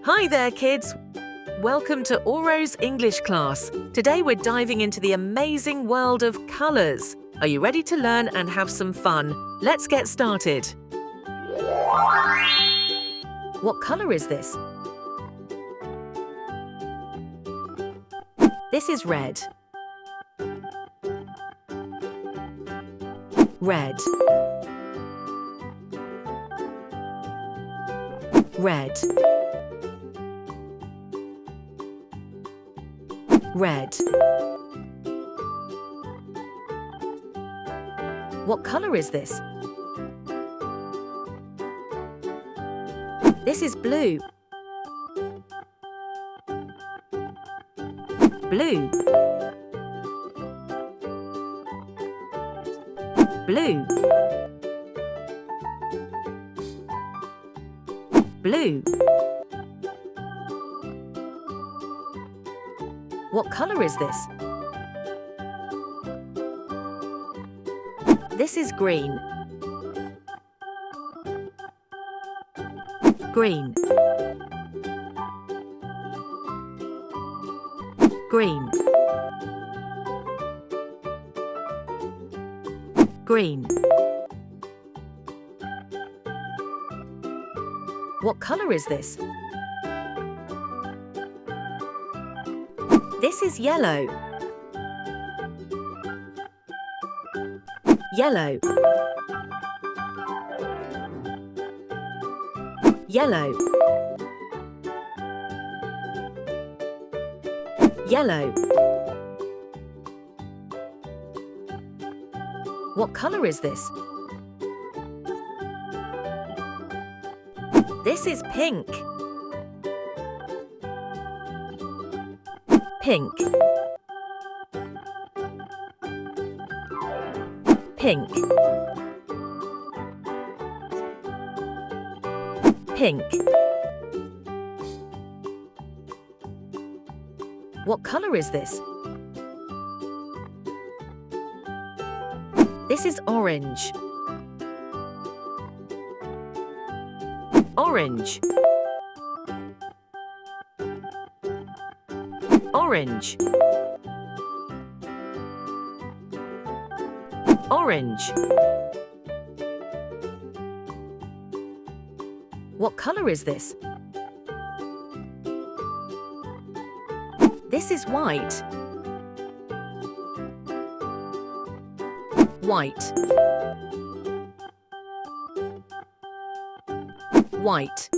Hi there, kids! Welcome to Auro's English class. Today we're diving into the amazing world of colours. Are you ready to learn and have some fun? Let's get started. What colour is this? This is red. Red. Red. Red. What colour is this? This is blue. Blue. Blue. Blue. What colour is this? This is green. Green. Green. Green. What colour is this? This is yellow. Yellow. Yellow. Yellow. What colour is this? This is pink. Pink. Pink. Pink. What colour is this? This is orange. Orange. Orange. Orange. What colour is this? This is white. White. White.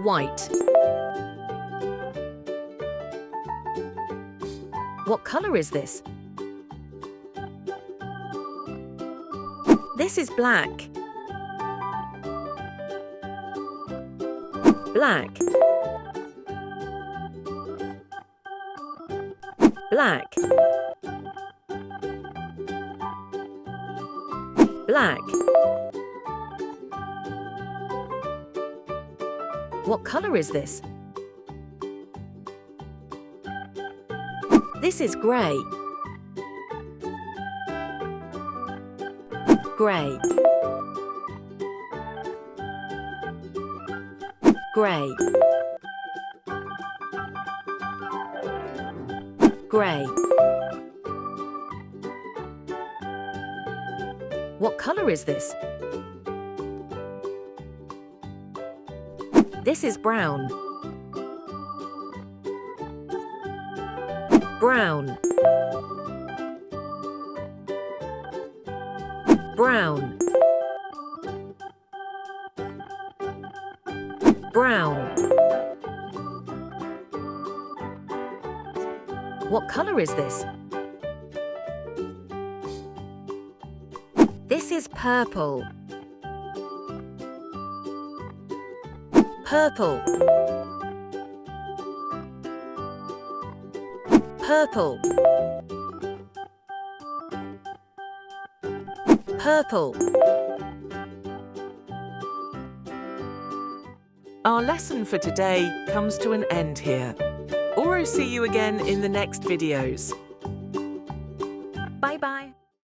White. What colour is this? This is black. Black. Black. Black. What colour is this? This is grey. Grey. Grey. Grey. What colour is this? This is brown. Brown. Brown. Brown. What colour is this? This is purple. Purple. Purple. Purple. Our lesson for today comes to an end here. Or see you again in the next videos.